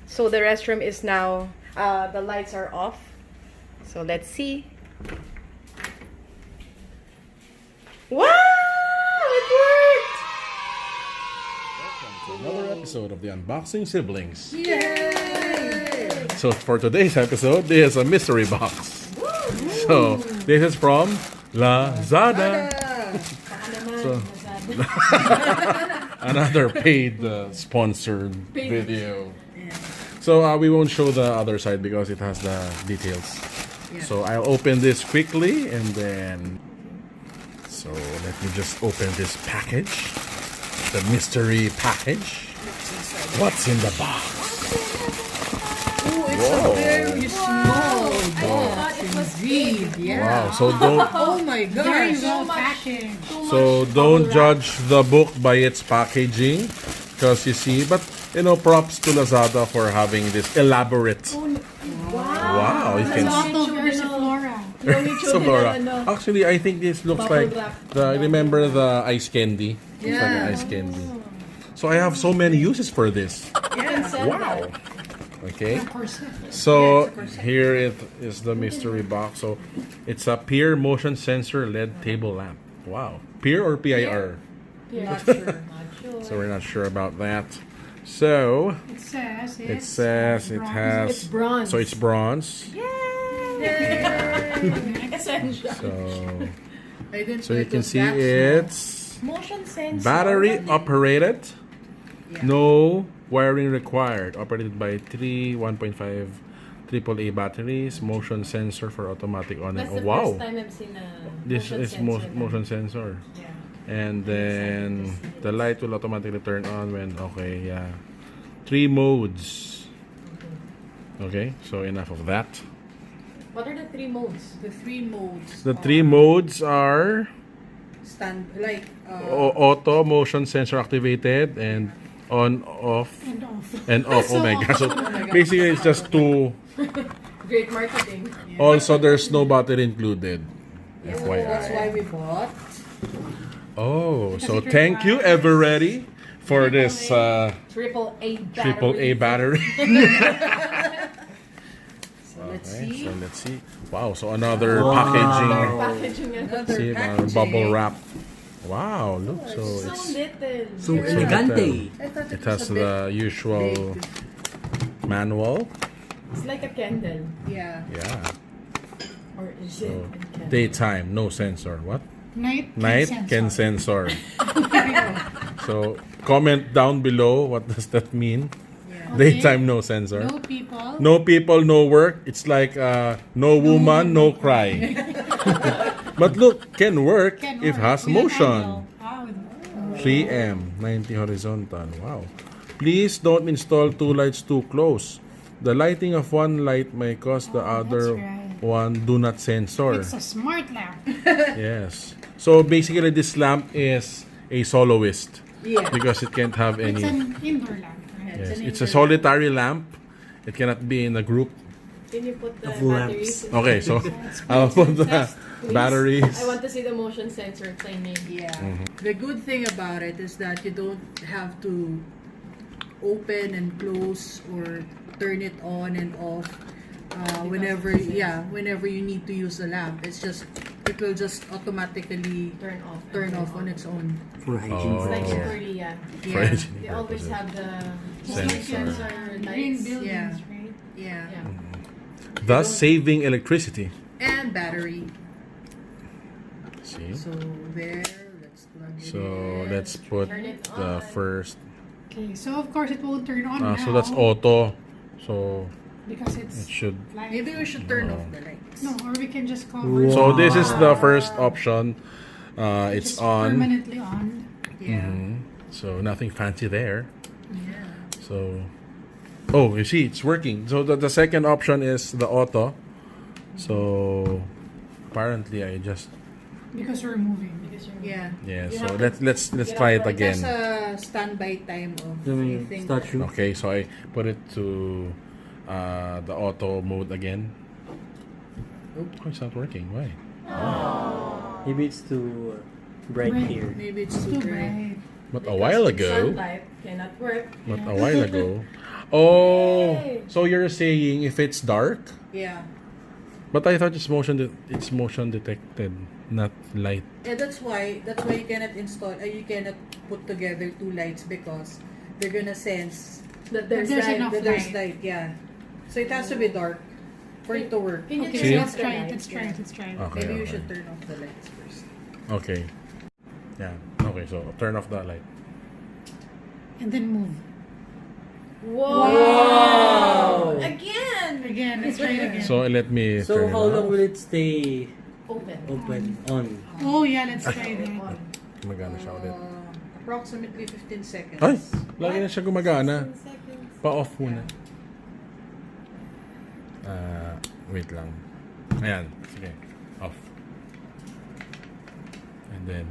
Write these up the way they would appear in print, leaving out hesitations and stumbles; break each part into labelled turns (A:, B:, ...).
A: So the restroom is now, the lights are off. So let's see. Wow! It worked!
B: Welcome to another episode of the Unboxing Siblings.
A: Yay!
B: So for today's episode, there's a mystery box. So this is from Lazada. So another paid sponsored video. So we won't show the other side because it has the details. So I'll open this quickly and then. So let me just open this package, the mystery package. What's in the box?
C: Oh, it's a very small box indeed. Yeah.
B: Wow! So don't.
C: Oh my gosh.
D: Very well packaged.
B: So don't judge the book by its packaging, because you see. But you know, props to Lazada for having this elaborate. Wow! You can.
D: Also very Sephora.
B: Sephora. Actually, I think this looks like the. Remember the ice candy? It's like an ice candy. So I have so many uses for this.
C: Yeah.
B: Wow. Okay. So here it is the mystery box. So it's a PIR motion sensor LED table lamp. Wow. PIR or PIR?
C: Not sure.
B: So we're not sure about that. So
D: It says
B: it says it has.
A: It's bronze.
B: So it's bronze.
A: Essential.
C: I didn't
B: So
C: know
B: you
C: it
B: can
C: was
B: see
C: that
B: it's
A: Motion sensor.
B: battery operated.
C: Yeah.
B: No wiring required. Operated by three 1.5 AAA batteries. Motion sensor for automatic on and
A: That's
B: off.
A: the
B: Wow.
A: first time I've seen a
B: This
A: motion
B: is
A: sensor.
B: motion sensor.
A: Yeah.
B: And then the light will automatically turn on when okay, yeah. 3 modes. Okay, so enough of that.
A: What are the 3 modes?
C: The 3 modes.
B: The 3 modes are auto, motion sensor activated, and on, off,
D: and off.
B: Oh my gosh. So basically it's just 2.
A: Great marketing.
B: Also there's no battery included.
C: That's
B: FYI.
C: why we bought.
B: Oh, so thank you Everready for this
A: Triple A battery.
B: AAA battery.
C: So let's
B: Okay,
C: see.
B: so let's see. Wow, so another packaging.
A: Packaging yan.
C: Another
B: See,
C: packaging.
B: bubble wrap. Wow, look, so
A: So
B: it's
A: little.
E: So
B: It's
E: elegante.
C: I thought
B: it
C: was
B: has
C: a bit
B: the usual manual.
A: It's like a candle.
C: Yeah.
B: Yeah.
A: Or is
B: So
A: it a candle?
B: daytime, no sensor. What?
D: Night
B: Can sensor. So comment down below. What does that mean?
C: Yeah.
B: Daytime, no sensor.
D: No people.
B: No people, no work. It's like no woman, no cry. But look, can work
D: Can
B: if
D: work
B: has
D: with a
B: motion.
D: candle. Wow.
B: 3M, 90 horizontal. Wow. Please don't install 2 lights too close. The lighting of one light may cause the other
D: right.
B: one do not sensor.
D: It's a smart lamp.
B: Yes. So basically this lamp is a soloist
C: Yeah.
B: because it can't have
D: It's
B: any.
D: an indoor lamp, right?
B: Yes.
C: an
B: It's a
C: indoor
B: solitary lamp. It cannot be in a group.
A: Can you put the
E: full
A: batteries?
E: lamps.
B: Okay, so I'll put the batteries.
A: I want to see the motion sensor claiming.
C: Yeah.
B: Mm-hmm.
C: The good thing about it is that you don't have to open and close or turn it on and off whenever you need to use the lamp. It will just automatically
A: Turn off.
C: on its own.
E: For hygiene
B: Oh.
A: It's like
E: purposes.
A: security, yeah.
B: For
C: Yeah.
B: hygiene
A: They always
B: purposes.
A: have the
B: Sensor.
D: Green
A: lights.
D: buildings,
C: Yeah.
D: right?
C: Yeah.
A: Yeah.
B: Thus saving electricity.
C: And battery.
B: See?
C: So there, let's plug it
B: So
C: in.
B: let's put
A: Turn it
B: the
A: on.
B: first.
D: Okay, so of course it won't turn on now.
B: So that's auto. So
D: because
B: it
D: it's
B: should.
D: like,
C: Maybe we should turn off the lights.
D: no, or we can just cover.
B: So this is the first option. It's
D: Just
B: on.
D: permanently on.
C: Yeah.
B: So nothing fancy there.
C: Yeah.
B: So, oh, you see, it's working. So the second option is the auto. So apparently, I just
D: Because we're moving.
C: Yeah.
B: yeah.
A: You
B: So
A: have to
B: let's
A: get
B: try it
A: up right.
C: There's
B: again.
C: a standby time of I think.
E: Statue.
B: Okay, so I put it to the auto mode again. Oh, it's not working. Why?
E: Maybe it's too bright
D: Bright.
E: here.
C: Maybe it's
D: It's
C: too
D: too
C: bright.
D: bright.
B: But a while ago,
A: Sunlight cannot work.
B: but a while ago, Oh,
A: Yay.
B: so you're saying if it's dark?
C: Yeah.
B: But I thought it's motion detected, not light.
C: Yeah, that's why you cannot install, you cannot put together two lights because they're gonna sense
A: That
D: There's enough
C: that there's
D: light.
C: light. Yeah. So it has to be dark for it to work.
A: Can you
D: Okay,
A: turn
D: let's
A: off the
D: try it.
A: light?
D: Let's try it. Let's try it.
B: Okay,
C: Maybe you
B: okay.
C: should turn off the lights first.
B: Okay. Yeah. Okay, so turn off the light.
D: And then move.
A: Whoa! Again!
D: Again, let's try it again.
B: So let me
E: So
B: turn it
E: how long
B: off.
E: will it stay
A: Open.
E: open on?
D: Oh yeah, let's try that.
B: Gumagana siya ulit.
C: Approximately 15 seconds.
B: Ay! Lagi na siya gumagana.
A: 10 seconds.
B: Pa-off muna. Wait lang. Ayan. Sige. Off. And then,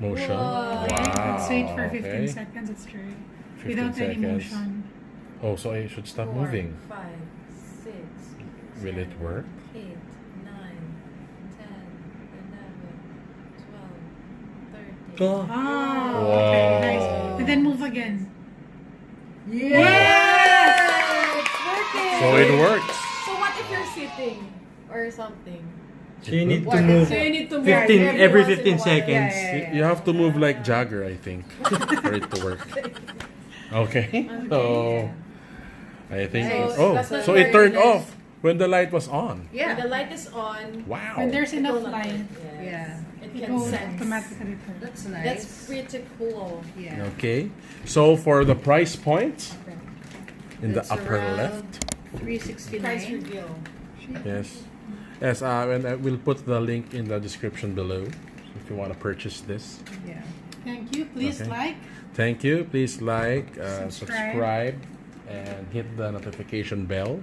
B: motion.
A: Wow.
D: Okay, let's wait for 15
B: okay.
D: seconds. Let's try.
B: 15
D: Without any
B: seconds.
D: motion.
B: Oh, so I should stop
A: 4,
B: moving.
A: 5, 6,
B: Will it work?
A: 8, 9, 10, 11, 12, 13.
E: Oh.
D: Ah,
B: Wow.
D: okay, nice. And then move again.
A: Yes! It's working!
B: So it works.
A: So what if you're sitting or something?
E: So you need to
C: What?
E: move
A: So you need to move
E: 15 every
A: once in a
E: 15
A: while.
E: seconds.
B: You have to move like Jagger, I think, for it to work. Okay. So I think.
A: Nice.
B: Oh,
A: That's not
B: so it
A: very
B: turned
A: nice.
B: off when the light was on.
A: When
C: Yeah.
A: the light is on,
B: Wow.
D: When there's
A: it
D: enough
A: will not
D: light,
A: work.
C: Yeah.
A: It
D: it
A: can
D: will
A: sense.
D: automatically turn.
C: That's nice.
A: That's pretty cool.
C: Yeah.
B: Okay. So for the price point in the
C: It's
B: upper
C: around
B: left.
C: 369.
A: Price reveal.
B: Yes. Yes, and I will put the link in the description below if you want to purchase this.
C: Yeah.
D: Thank you. Please
B: Okay.
D: like.
B: Thank you. Please like,
D: Subscribe.
B: subscribe, and hit the notification bell.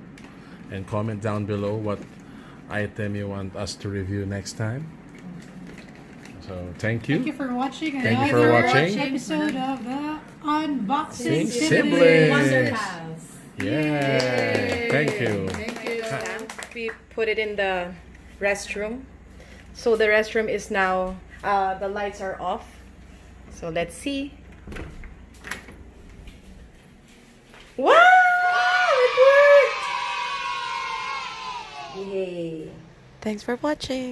B: And comment down below what item you want us to review next time. So, thank
D: Thank you
B: you.
D: for watching
B: Thank you for
D: another
B: watching.
D: episode of the Unboxing
B: Siblings.
A: Wonder House.
B: Yeah. Thank you.
C: Thank you.
A: We put it in the restroom. So the restroom is now, the lights are off. So let's see. Wow! It worked! Yay! Thanks for watching.